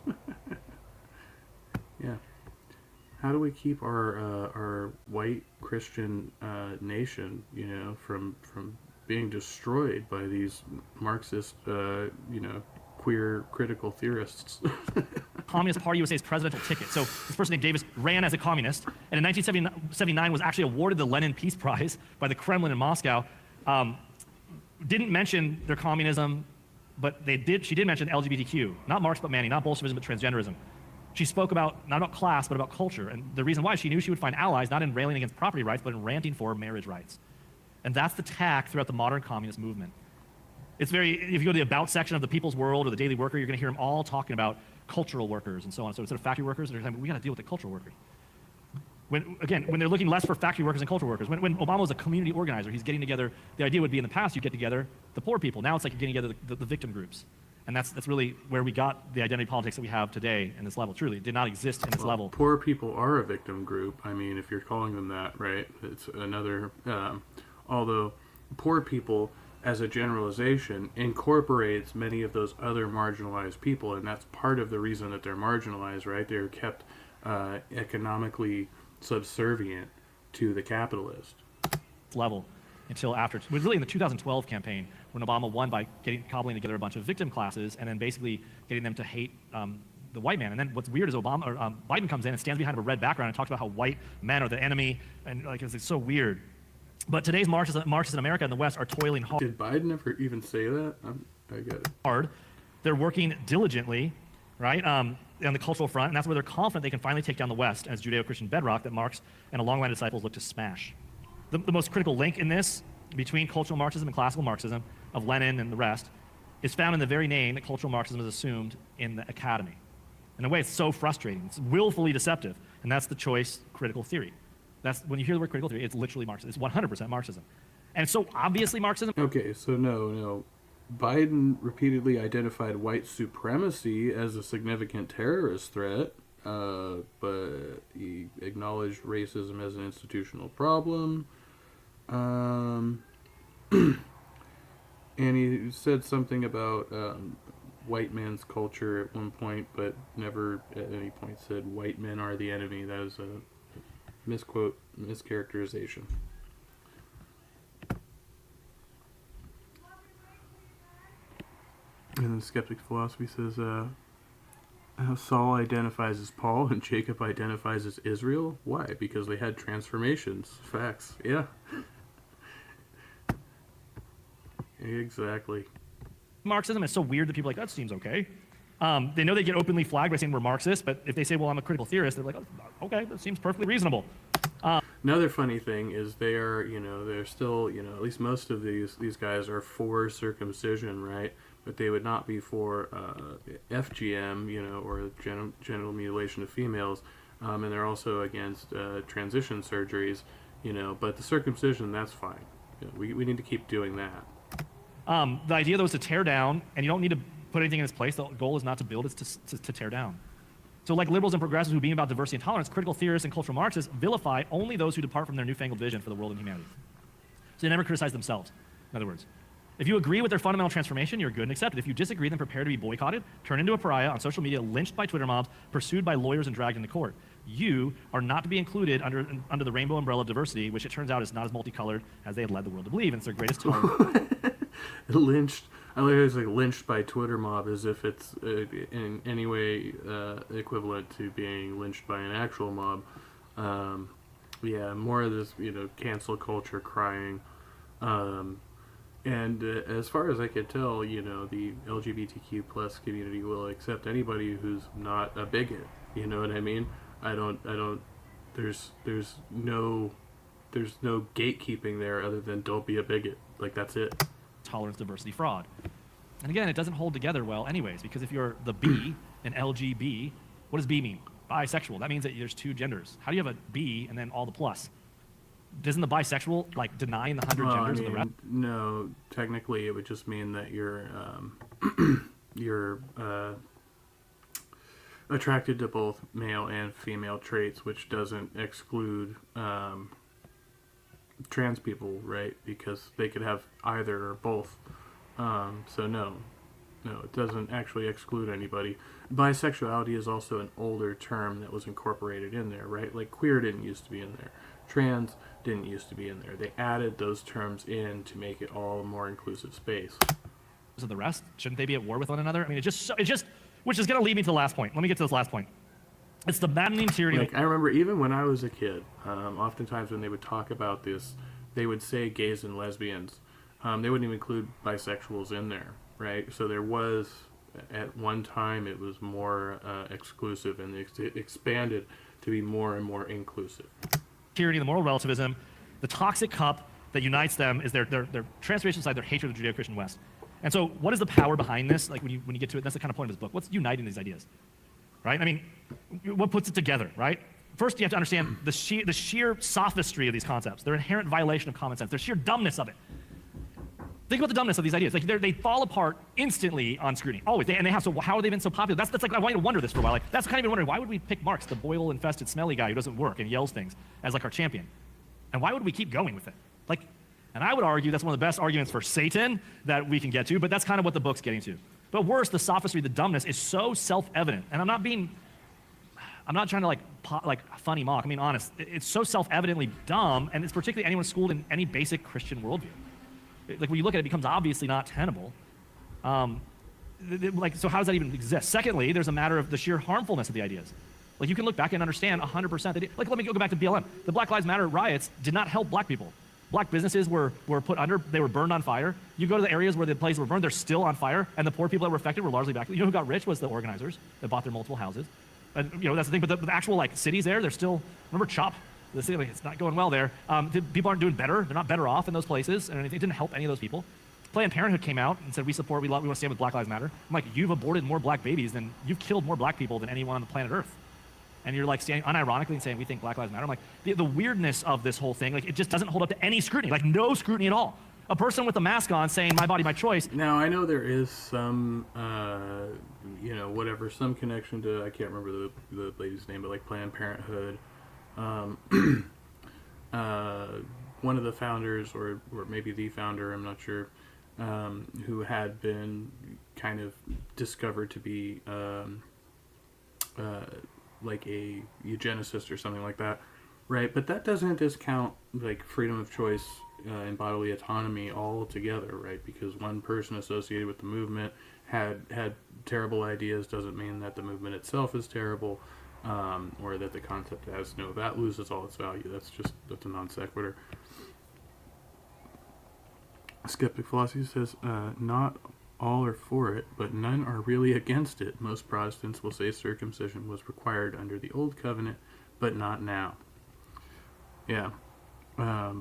Yeah. How do we keep our white Christian nation, from being destroyed by these Marxist, queer critical theorists? Communist Party USA's presidential ticket. So this person named Davis ran as a communist, and in 1979 was actually awarded the Lenin Peace Prize by the Kremlin in Moscow. Didn't mention their communism, but she did mention LGBTQ. Not Marx, but Manny. Not Bolshevism, but transgenderism. She spoke not about class, but about culture. And the reason why, she knew she would find allies, not in railing against property rights, but in ranting for marriage rights. And that's the tack throughout the modern communist movement. If you go to the About section of the People's World or the Daily Worker, you're going to hear them all talking about cultural workers and so on. So instead of factory workers, they're saying, we got to deal with the cultural workers. When they're looking less for factory workers and cultural workers, when Obama was a community organizer, he's getting together, the idea would be in the past, you get together the poor people. Now it's like you're getting together the victim groups. And that's really where we got the identity politics that we have today in this level. Truly, it did not exist in this level. Poor people are a victim group. I mean, if you're calling them that, right? It's another. Although poor people, as a generalization, incorporates many of those other marginalized people, and that's part of the reason that they're marginalized, right? They're kept economically subservient to the capitalist. Level until after, it was really in the 2012 campaign when Obama won by cobbling together a bunch of victim classes and then basically getting them to hate the white man. And then what's weird is Biden comes in and stands behind a red background and talks about how white men are the enemy, and like it's so weird. But today's Marxists in America and the West are toiling hard. Did Biden ever even say that? I get it. Hard. They're working diligently, right, on the cultural front, and that's where they're confident they can finally take down the West as Judeo-Christian bedrock that Marx and a long line of disciples look to smash. The most critical link in this between cultural Marxism and classical Marxism of Lenin and the rest is found in the very name that cultural Marxism is assumed in the academy. In a way, it's so frustrating. It's willfully deceptive, and that's the choice critical theory. That's when you hear the word critical theory, it's literally Marxism. It's 100% Marxism. And it's so obviously Marxism. Okay, so no. Biden repeatedly identified white supremacy as a significant terrorist threat, but he acknowledged racism as an institutional problem. And he said something about white man's culture at one point, but never at any point said white men are the enemy. That was a misquote, mischaracterization. And then Skeptic Philosophy says, Saul identifies as Paul and Jacob identifies as Israel. Why? Because they had transformations. Facts. Yeah. Exactly. Marxism is so weird that people are like, that seems okay. They know they get openly flagged by saying we're Marxist, but if they say, well, I'm a critical theorist, they're like, oh, okay, that seems perfectly reasonable. Another funny thing is they are, they're still, at least most of these guys are for circumcision, right? but they would not be for FGM, or genital mutilation of females, and they're also against transition surgeries, but the circumcision, that's fine. We need to keep doing that. The idea, though, is to tear down, and you don't need to put anything in its place. The goal is not to build, it's to tear down. So like liberals and progressives who beam about diversity and tolerance, critical theorists and cultural Marxists vilify only those who depart from their newfangled vision for the world and humanity. So they never criticize themselves, in other words. If you agree with their fundamental transformation, you're good and accepted. If you disagree, then prepare to be boycotted, turned into a pariah on social media, lynched by Twitter mobs, pursued by lawyers, and dragged into court. You are not to be included under the rainbow umbrella of diversity, which it turns out is not as multicolored as they had led the world to believe, and it's their greatest tool. Lynched. I like it's like lynched by Twitter mob, as if it's in any way equivalent to being lynched by an actual mob. Yeah, more of this, cancel culture crying. And as far as I can tell, the LGBTQ plus community will accept anybody who's not a bigot. You know what I mean? There's no gatekeeping there other than don't be a bigot. Like, that's it. Tolerance, diversity, fraud. And again, it doesn't hold together well anyways, because if you're the B in LGB, what does B mean? Bisexual. That means that there's two genders. How do you have a B and then all the plus? Doesn't the bisexual denying the 100 genders of the rest? No, technically it would just mean that you're you're attracted to both male and female traits, which doesn't exclude trans people, right? Because they could have either or both. So no, it doesn't actually exclude anybody. Bisexuality is also an older term that was incorporated in there, right? Like queer didn't used to be in there. Trans didn't used to be in there. They added those terms in to make it all a more inclusive space. So the rest, shouldn't they be at war with one another? I mean, which is going to lead me to the last point. Let me get to this last point. It's the maddening tyranny. Like, I remember even when I was a kid, oftentimes when they would talk about this, they would say gays and lesbians. They wouldn't even include bisexuals in there, right? So there was, at one time, it was more exclusive, and it expanded to be more and more inclusive. Tyranny, the moral relativism, the toxic cup that unites them is their transformation side, their hatred of the Judeo-Christian West. And so what is the power behind this? Like when you get to it, that's the kind of point of this book. What's uniting these ideas, right? I mean, what puts it together, right? First, you have to understand the sheer sophistry of these concepts, their inherent violation of common sense, their sheer dumbness of it. Think about the dumbness of these ideas. Like they fall apart instantly on scrutiny. Always. And they have. So how have they been so popular? That's like, I want you to wonder this for a while. Like, that's kind of even wondering, why would we pick Marx, the boil-infested, smelly guy who doesn't work and yells things, as like our champion? And why would we keep going with it? And I would argue that's one of the best arguments for Satan that we can get to, but that's kind of what the book's getting to. But worse, the sophistry, the dumbness is so self-evident. And I'm not trying to funny mock. I mean, honest. It's so self-evidently dumb, and it's particularly anyone schooled in any basic Christian worldview. Like when you look at it, it becomes obviously not tenable. So how does that even exist? Secondly, there's a matter of the sheer harmfulness of the ideas. Like you can look back and understand 100%. Like let me go back to BLM. The Black Lives Matter riots did not help black people. Black businesses were put under, they were burned on fire. You go to the areas where the places were burned, they're still on fire, and the poor people that were affected were largely black. You know who got rich was the organizers that bought their multiple houses. And that's the thing, but the actual cities there, they're still, remember CHOP? The city, it's not going well there. People aren't doing better. They're not better off in those places, and it didn't help any of those people. Planned Parenthood came out and said, we want to stand with Black Lives Matter. I'm like, you've aborted more black babies than, you've killed more black people than anyone on the planet Earth. And you're standing unironically and saying, we think Black Lives Matter. I'm like, the weirdness of this whole thing, it just doesn't hold up to any scrutiny, no scrutiny at all. A person with a mask on saying, my body, my choice. Now, I know there is some, some connection to, I can't remember the lady's name, but Planned Parenthood. One of the founders, or maybe the founder, I'm not sure, who had been kind of discovered to be like a eugenicist or something like that, right? But that doesn't discount freedom of choice and bodily autonomy altogether, right? Because one person associated with the movement had terrible ideas doesn't mean that the movement itself is terrible. Or that the concept has loses all its value. That's a non sequitur. Skeptic Philosophy says, not all are for it, but none are really against it. Most Protestants will say circumcision was required under the Old Covenant, but not now. Yeah. I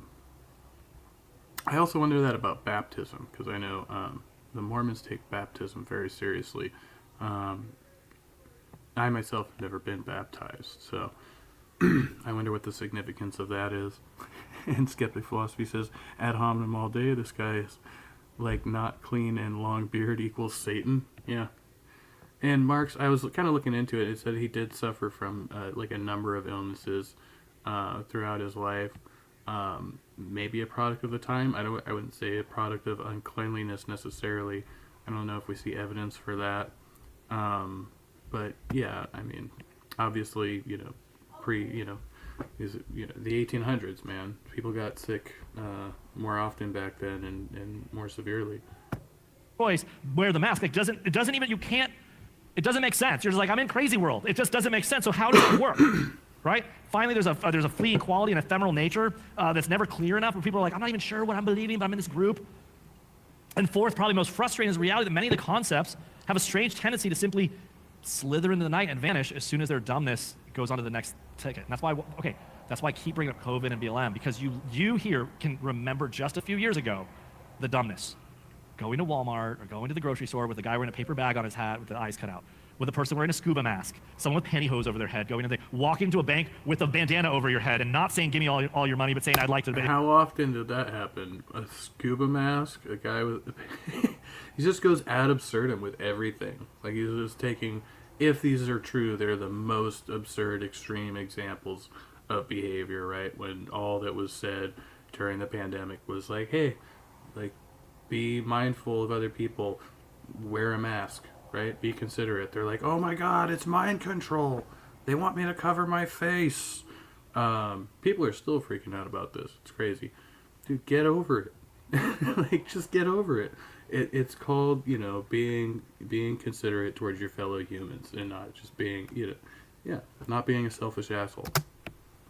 also wonder that about baptism, because I know the Mormons take baptism very seriously. I myself have never been baptized, so I wonder what the significance of that is. And Skeptic Philosophy says, ad hominem all day, this guy is like not clean and long beard equals Satan. Yeah. And Marx, I was kind of looking into it. It said he did suffer from like a number of illnesses throughout his life. Maybe a product of the time. I wouldn't say a product of uncleanliness necessarily. I don't know if we see evidence for that. But yeah, I mean, obviously, the 1800s, man, people got sick more often back then and more severely. Choice, wear the mask. It doesn't even, it doesn't make sense. You're just like, I'm in crazy world. It just doesn't make sense. So how does it work? Right? Finally, there's a fleeting quality and ephemeral nature that's never clear enough, where people are like, I'm not even sure what I'm believing, but I'm in this group. And fourth, probably most frustrating, is the reality that many of the concepts have a strange tendency to simply slither into the night and vanish as soon as their dumbness goes on to the next ticket. And that's why, that's why I keep bringing up COVID and BLM, because you here can remember just a few years ago the dumbness. Going to Walmart or going to the grocery store with a guy wearing a paper bag on his hat with the eyes cut out, with a person wearing a scuba mask, someone with pantyhose over their head, walking to a bank with a bandana over your head and not saying, give me all your money, but saying, I'd like to. How often did that happen? A scuba mask? A guy with... he just goes ad absurdum with everything. Like, he's just taking... If these are true, they're the most absurd, extreme examples of behavior, right? When all that was said during the pandemic was like, hey, like, be mindful of other people, wear a mask, right? Be considerate. They're like, oh my God, it's mind control. They want me to cover my face. People are still freaking out about this. It's crazy. Dude, get over it. Like, just get over it. It's called, being considerate towards your fellow humans and not just being, not being a selfish asshole.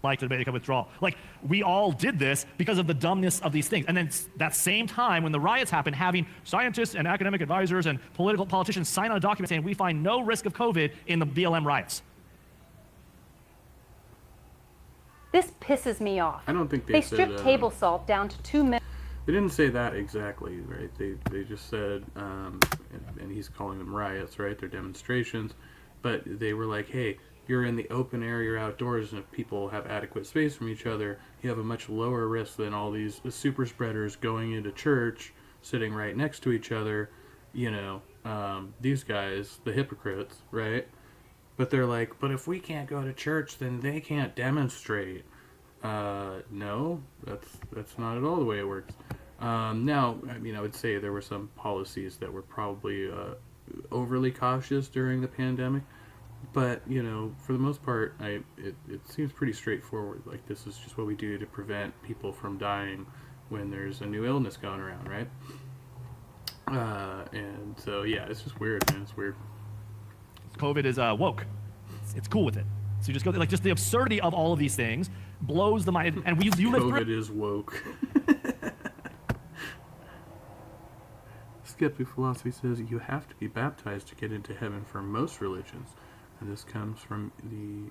Like to make a withdrawal. Like, we all did this because of the dumbness of these things. And then that same time when the riots happened, having scientists and academic advisors and politicians sign on a document saying we find no risk of COVID in the BLM riots. This pisses me off. I don't think they said, stripped table salt down to 2 minutes. They didn't say that exactly, right? They just said, and he's calling them riots, right? They're demonstrations. But they were like, hey, you're in the open air, you're outdoors, and if people have adequate space from each other, you have a much lower risk than all these super spreaders going into church, sitting right next to each other, these guys, the hypocrites, right? But they're like, but if we can't go to church, then they can't demonstrate. No, that's not at all the way it works. Now, I mean, I would say there were some policies that were probably overly cautious during the pandemic. But, for the most part, it seems pretty straightforward. Like, this is just what we do to prevent people from dying when there's a new illness going around, right? And so, yeah, it's just weird, man. It's weird. COVID is woke. It's cool with it. So you just go, like, just the absurdity of all of these things blows the mind. And you live through COVID is woke. Skeptic Philosophy says you have to be baptized to get into heaven for most religions. And this comes from the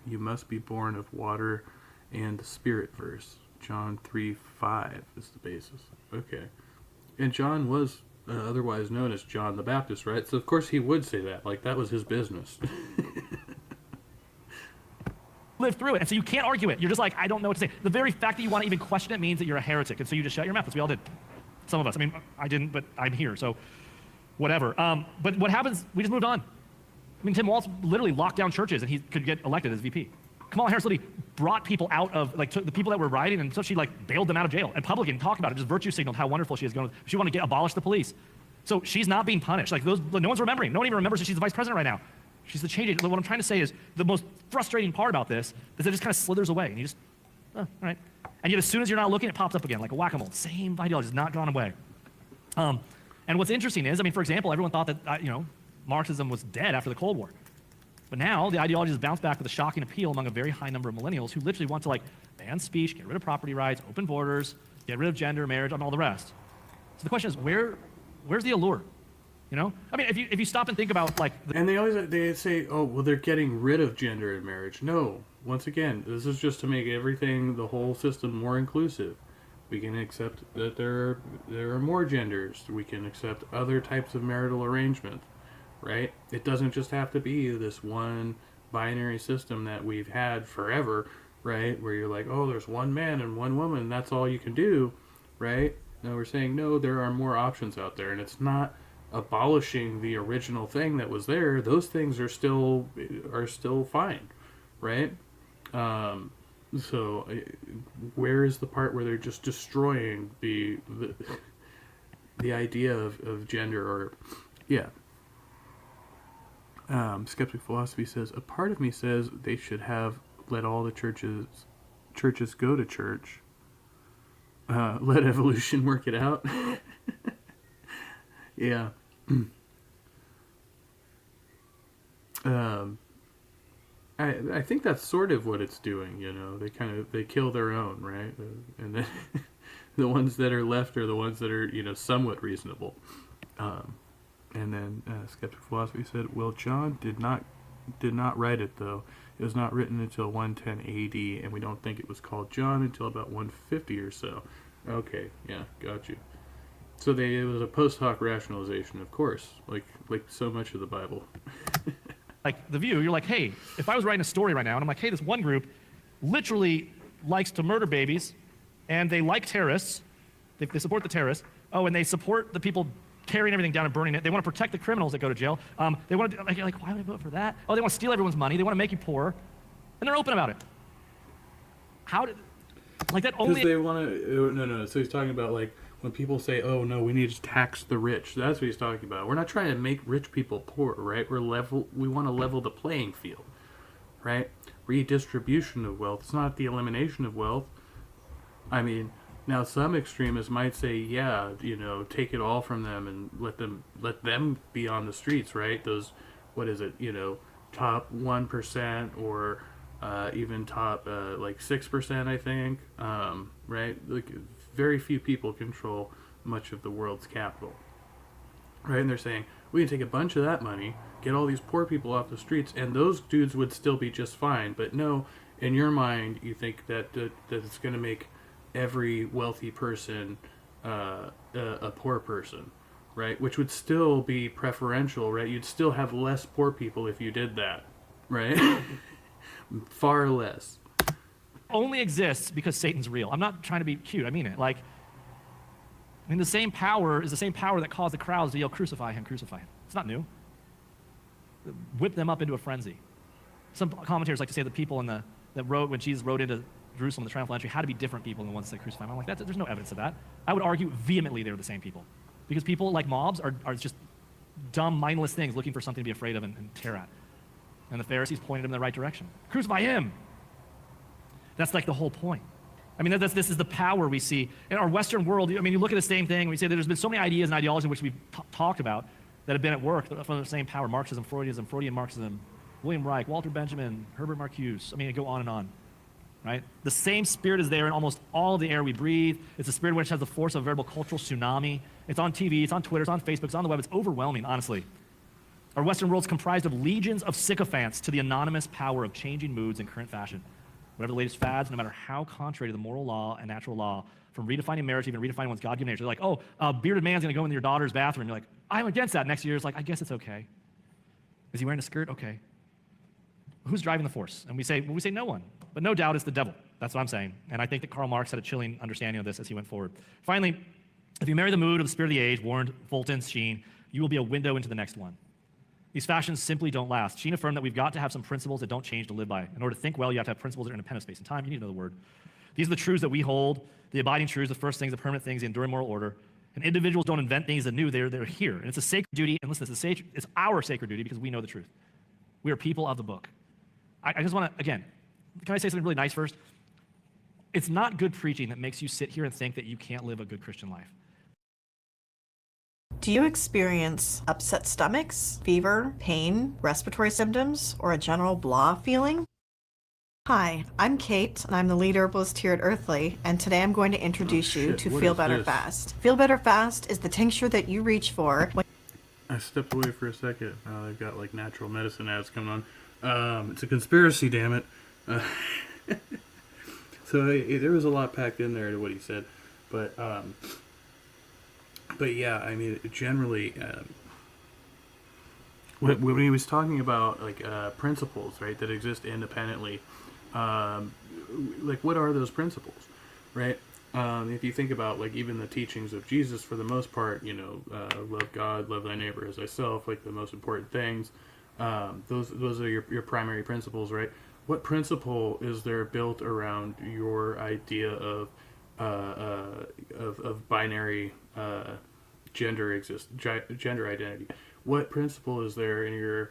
you must be born of water and the Spirit verse. John 3:5 is the basis. Okay. And John was otherwise known as John the Baptist, right? So of course he would say that. Like, that was his business. Live through it. And so you can't argue it. You're just like, I don't know what to say. The very fact that you want to even question it means that you're a heretic. And so you just shut your mouth, as we all did. Some of us. I mean, I didn't, but I'm here. So whatever. But what happens, we just moved on. I mean, Tim Walz literally locked down churches and he could get elected as VP. Kamala Harris literally brought people out of, like, took the people that were rioting, and so she, like, bailed them out of jail. And publicly talked about it, just virtue signaled how wonderful she is going. She wanted to abolish the police. So she's not being punished. Like, no one's remembering. No one even remembers that she's the vice president right now. She's the change agent. What I'm trying to say is the most frustrating part about this is it just kind of slithers away. And you just, all right. And yet as soon as you're not looking, it pops up again, like a whack-a-mole. Same ideology has not gone away. And what's interesting is, I mean, for example, everyone thought that, Marxism was dead after the Cold War. But now the ideology has bounced back with a shocking appeal among a very high number of millennials who literally want to, like, ban speech, get rid of property rights, open borders, get rid of gender, marriage, and all the rest. So the question is, where's the allure? I mean, if you stop and think about, like... And they say, oh, well, they're getting rid of gender in marriage. No. Once again, this is just to make everything, the whole system, more inclusive. We can accept that there are more genders. We can accept other types of marital arrangement, right? It doesn't just have to be this one binary system that we've had forever, right? Where you're like, oh, there's one man and one woman, that's all you can do, right? No, we're saying no, there are more options out there, and it's not abolishing the original thing that was there. Those things are still fine, right? So where is the part where they're just destroying the idea of gender? Or yeah. Skeptic Philosophy says, a part of me says they should have let all the churches go to church. Let evolution work it out. Yeah. I think that's sort of what it's doing, you know. They kill their own, right? And then the ones that are left are the ones that are, you know, somewhat reasonable. And then Skeptic Philosophy said, well, John did not write it, though. It was not written until 110 AD, and we don't think it was called John until about 150 or so. Okay, yeah, got you. So it was a post hoc rationalization, of course, like so much of the Bible. Like The View, you're like, hey, if I was writing a story right now, and I'm like, hey, this one group literally likes to murder babies, and they like terrorists, they support the terrorists, oh, and they support the people tearing everything down and burning it. They want to protect the criminals that go to jail. They want to, like, why would I vote for that? Oh, they want to steal everyone's money. They want to make you poor, and they're open about it. How did, like that only? Because they want to. No. So he's talking about like when people say, "Oh no, we need to tax the rich." That's what he's talking about. We're not trying to make rich people poor, right? We want to level the playing field, right? Redistribution of wealth. It's not the elimination of wealth. I mean, now some extremists might say, yeah, you know, take it all from them and let them be on the streets, right? Those, what is it, you know, top 1% or even top like 6%, I think, right? Like very few people control much of the world's capital, right? And they're saying we can take a bunch of that money, get all these poor people off the streets, and those dudes would still be just fine. But no, in your mind, you think that it's going to make every wealthy person a poor person, right? Which would still be preferential, right? You'd still have less poor people if you did that, right? Far less. Only exists because Satan's real. I'm not trying to be cute. I mean it. Like, I mean, the same power is the same power that caused the crowds to yell, "Crucify him, crucify him." It's not new. Whip them up into a frenzy. Some commentators like to say the people that wrote when Jesus rode into Jerusalem, the triumphal entry, had to be different people than the ones that crucified him. I'm like, there's no evidence of that. I would argue vehemently they were the same people. Because people like mobs are just dumb, mindless things looking for something to be afraid of and tear at. And the Pharisees pointed him in the right direction. Crucify him! That's like the whole point. I mean, this is the power we see. In our Western world, I mean, you look at the same thing, we say that there's been so many ideas and ideologies in which we've talked about that have been at work from the same power. Marxism, Freudian Marxism, William Reich, Walter Benjamin, Herbert Marcuse. I mean, I go on and on. Right? The same spirit is there in almost all of the air we breathe. It's a spirit which has the force of a veritable cultural tsunami. It's on TV, it's on Twitter, it's on Facebook, it's on the web. It's overwhelming, honestly. Our Western world is comprised of legions of sycophants to the anonymous power of changing moods in current fashion. Whatever the latest fads, no matter how contrary to the moral law and natural law, from redefining marriage, even redefining one's God-given nature. They're like, oh, a bearded man's going to go into your daughter's bathroom. You're like, I'm against that. Next year, it's like, I guess it's okay. Is he wearing a skirt? Okay. Who's driving the force? And we say no one. But no doubt it's the devil. That's what I'm saying. And I think that Karl Marx had a chilling understanding of this as he went forward. Finally, if you marry the mood of the spirit of the age, warned Fulton, Sheen, you will be a window into the next one. These fashions simply don't last. Sheen affirmed that we've got to have some principles that don't change to live by. In order to think well, you have to have principles that are independent of space and time. You need to know the word. These are the truths that we hold, the abiding truths, the first things, the permanent things, the enduring moral order. And individuals don't invent things anew. They're here. And it's a sacred duty. And listen, it's our sacred duty because we know the truth. We are people of the book. I just want to, again, can I say something really nice first? It's not good preaching that makes you sit here and think that you can't live a good Christian life. Do you experience upset stomachs, fever, pain, respiratory symptoms, or a general blah feeling? Hi, I'm Kate, and I'm the lead herbalist here at Earthly, and today I'm going to introduce you to what Feel is Better this? Fast. Feel Better Fast is the tincture that you reach for when I stepped away for a second. They've got like natural medicine ads coming on. It's a conspiracy, damn it. So there was a lot packed in there to what he said. But yeah, I mean, generally, when he was talking about like principles, right, that exist independently, like what are those principles, right? If you think about like even the teachings of Jesus, for the most part, love God, love thy neighbor as thyself, like the most important things. Those are your primary principles, right? What principle is there built around your idea of binary gender identity? What principle is there in your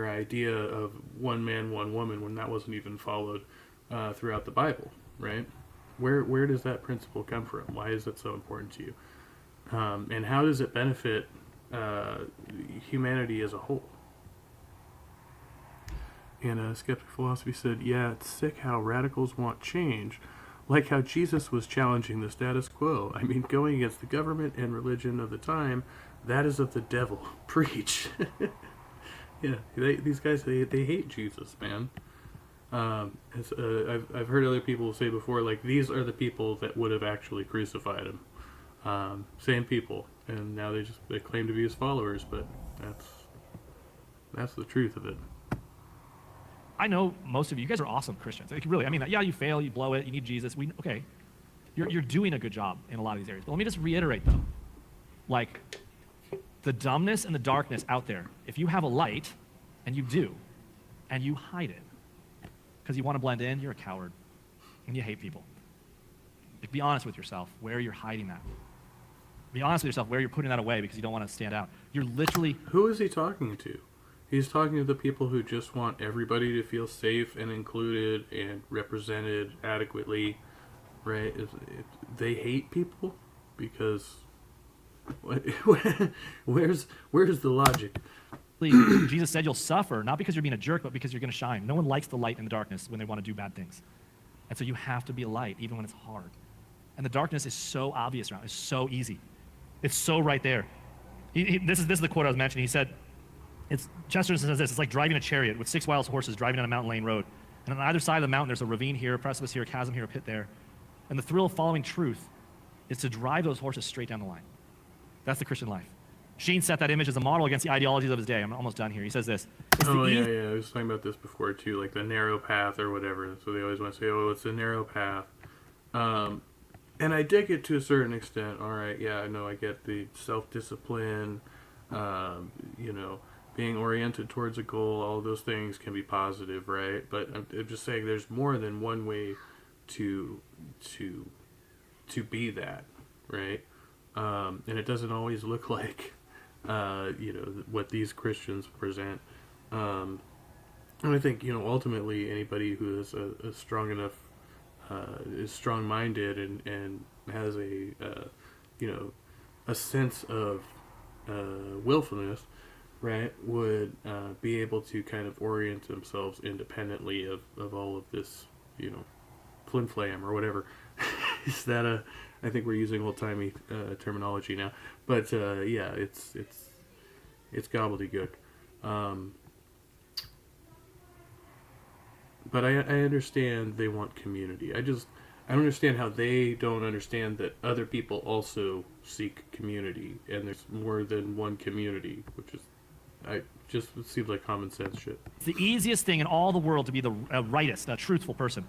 idea of one man, one woman, when that wasn't even followed throughout the Bible, right? Where does that principle come from? Why is it so important to you? And how does it benefit humanity as a whole? And Skeptic Philosophy said, yeah, it's sick how radicals want change, like how Jesus was challenging the status quo. I mean, going against the government and religion of the time, that is of the devil. Preach. Yeah, these guys, they hate Jesus, man. I've heard other people say before, like, these are the people that would have actually crucified him. Same people, and now they claim to be his followers, but that's the truth of it. I know most of you guys are awesome Christians. Like, really, I mean, yeah, you fail, you blow it, you need Jesus. Okay, you're doing a good job in a lot of these areas. But let me just reiterate, though, like, the dumbness and the darkness out there, if you have a light, and you do, and you hide it, because you want to blend in, you're a coward, and you hate people. Like, be honest with yourself where you're hiding that. Be honest with yourself where you're putting that away because you don't want to stand out. You're literally... Who is he talking to? He's talking to the people who just want everybody to feel safe and included and represented adequately, right? They hate people because where's the logic? Jesus said you'll suffer, not because you're being a jerk, but because you're going to shine. No one likes the light in the darkness when they want to do bad things. And so you have to be a light, even when it's hard. And the darkness is so obvious around. It's so easy. It's so right there. This is the quote I was mentioning. He said, Chesterton says this, it's like driving a chariot with 6 wild horses driving on a mountain lane road. And on either side of the mountain, there's a ravine here, a precipice here, a chasm here, a pit there. And the thrill of following truth is to drive those horses straight down the line. That's the Christian life. Sheen set that image as a model against the ideologies of his day. I'm almost done here. He says this. Yeah. I was talking about this before, too, like the narrow path or whatever. So they always want to say, oh, it's a narrow path. And I dig it to a certain extent. All right, yeah, I know I get the self-discipline, being oriented towards a goal, all of those things can be positive, right? But I'm just saying there's more than one way to be that, right? And it doesn't always look like, what these Christians present. And I think, ultimately anybody who is a strong enough, is strong-minded and has a sense of willfulness, right, would be able to kind of orient themselves independently of all of this, flim-flam or whatever. Is that I think we're using old-timey terminology now, but yeah, it's gobbledygook. But I understand they want community. I don't understand how they don't understand that other people also seek community, and there's more than one community, which is, it seems like common sense shit. It's the easiest thing in all the world to be the rightist, a truthful person.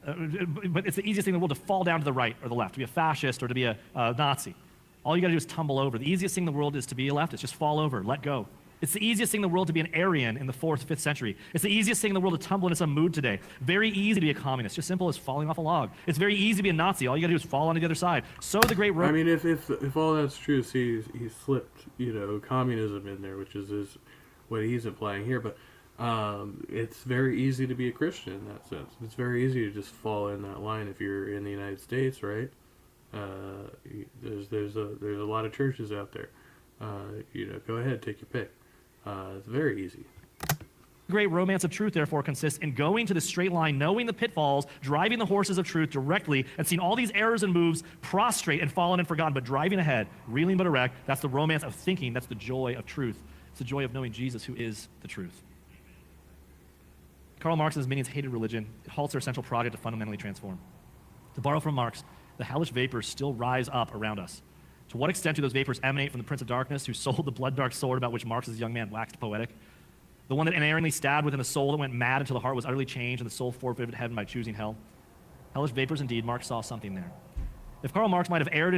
But it's the easiest thing in the world to fall down to the right or the left, to be a fascist or to be a Nazi. All you got to do is tumble over. The easiest thing in the world is to be a leftist. Just fall over, let go. It's the easiest thing in the world to be an Aryan in the 4th, 5th century. It's the easiest thing in the world to tumble into some mood today. Very easy to be a communist, just simple as falling off a log. It's very easy to be a Nazi. All you got to do is fall onto the other side. So the great I mean, if all that's true, see, he slipped, communism in there, which is what he's implying here. But it's very easy to be a Christian in that sense. It's very easy to just fall in that line if you're in the United States, right? There's a lot of churches out there. Go ahead, take your pick. It's very easy. The great romance of truth, therefore, consists in going to the straight line, knowing the pitfalls, driving the horses of truth directly, and seeing all these errors and moves prostrate and fallen and forgotten, but driving ahead, reeling but erect. That's the romance of thinking. That's the joy of truth. It's the joy of knowing Jesus, who is the truth. Karl Marx and his minions hated religion. It halts their essential project to fundamentally transform. To borrow from Marx, the hellish vapors still rise up around us. To what extent do those vapors emanate from the Prince of Darkness, who sold the blood-dark sword about which Marx as a young man waxed poetic? The one that unerringly stabbed within the soul that went mad until the heart was utterly changed and the soul forfeited heaven by choosing hell? Hellish vapors indeed, Marx saw something there. If Karl Marx might have erred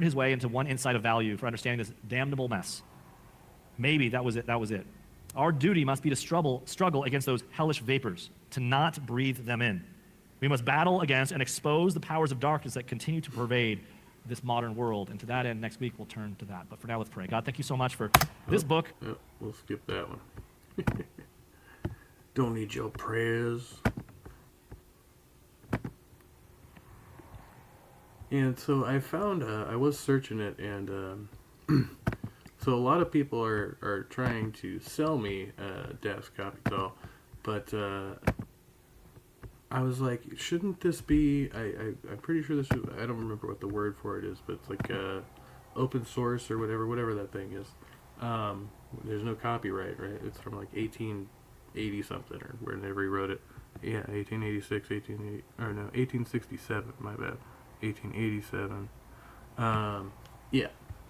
his way into one insight of value for understanding this damnable mess, maybe that was it. Our duty must be to struggle against those hellish vapors, to not breathe them in. We must battle against and expose the powers of darkness that continue to pervade this modern world. And to that end, next week we'll turn to that. But for now, let's pray. God, thank you so much for this book. We'll skip that one. Don't need your prayers. And so I found, I was searching it, and so a lot of people are trying to sell me Das Kapital, but I was like, shouldn't this be, I'm pretty sure this is, I don't remember what the word for it is, but it's like open source or whatever that thing is. There's no copyright, right? It's from like 1880 something, or whenever he wrote it. Yeah, 1886, 1880, or no, 1867, my bad. 1887. Yeah,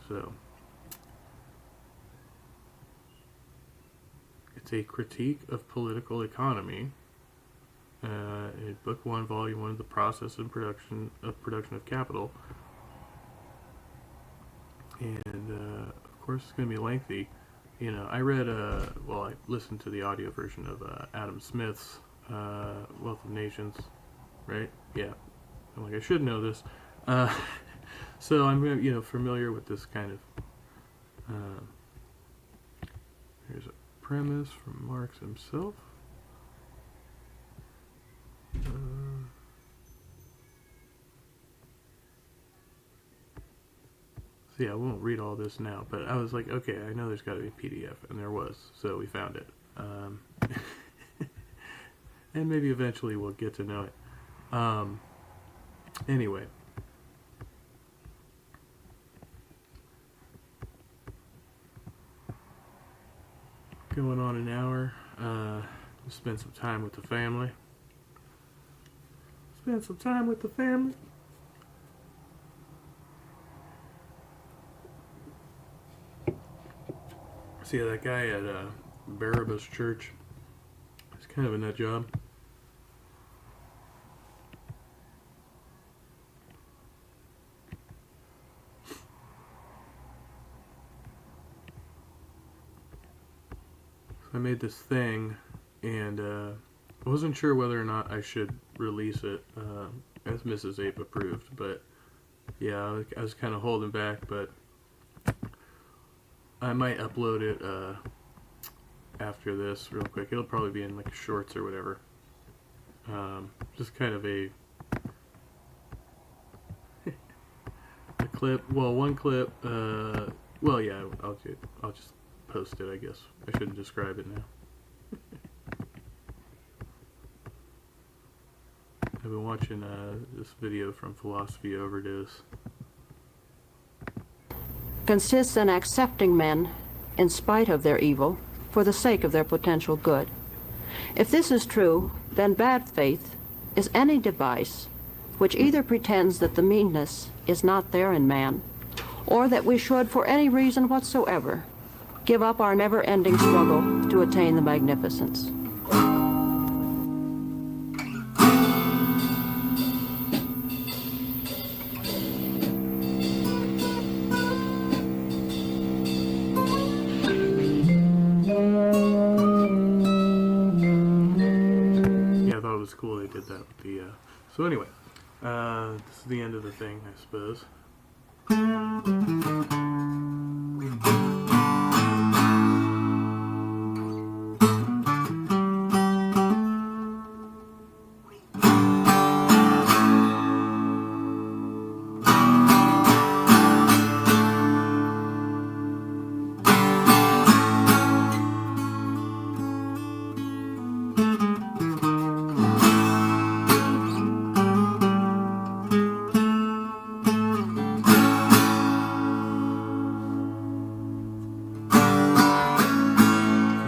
so it's a critique of political economy. Book 1, Volume 1 of the Process and Production of Capital. And of course, it's going to be lengthy. You know, I read, I listened to the audio version of Adam Smith's Wealth of Nations, right? Yeah. I'm like, I should know this. So I'm, familiar with this kind of, here's a premise from Marx himself. So yeah, I won't read all this now, but I was like, okay, I know there's got to be a PDF, and there was, so we found it. And maybe eventually we'll get to know it. Anyway. Going on an hour. Spend some time with the family. See, that guy at Barabbas Church, he's kind of a nut job. I made this thing, and I wasn't sure whether or not I should release it as Mrs. Ape approved, but yeah, I was kind of holding back, but I might upload it after this real quick. It'll probably be in like shorts or whatever. Just kind of a clip. Well, one clip. Well, yeah, I'll just post it, I guess. I shouldn't describe it now. I've been watching this video from Philosophy Overdose. Consists in accepting men, in spite of their evil, for the sake of their potential good. If this is true, then bad faith is any device which either pretends that the meanness is not there in man, or that we should, for any reason whatsoever, give up our never-ending struggle to attain the magnificence. Yeah, I thought it was cool they did that with the, so anyway, this is the end of the thing, I suppose.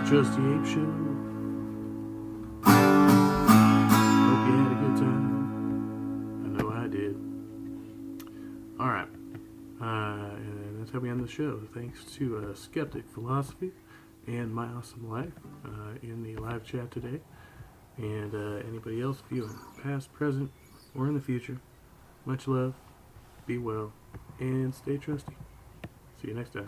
Just the Ape Show. Hope you had a good time. I know I did. Alright. And that's how we end the show. Thanks to Skeptic Philosophy and My Awesome Life in the live chat today. And anybody else viewing, past, present, or in the future. Much love, be well, and stay trusty. See you next time.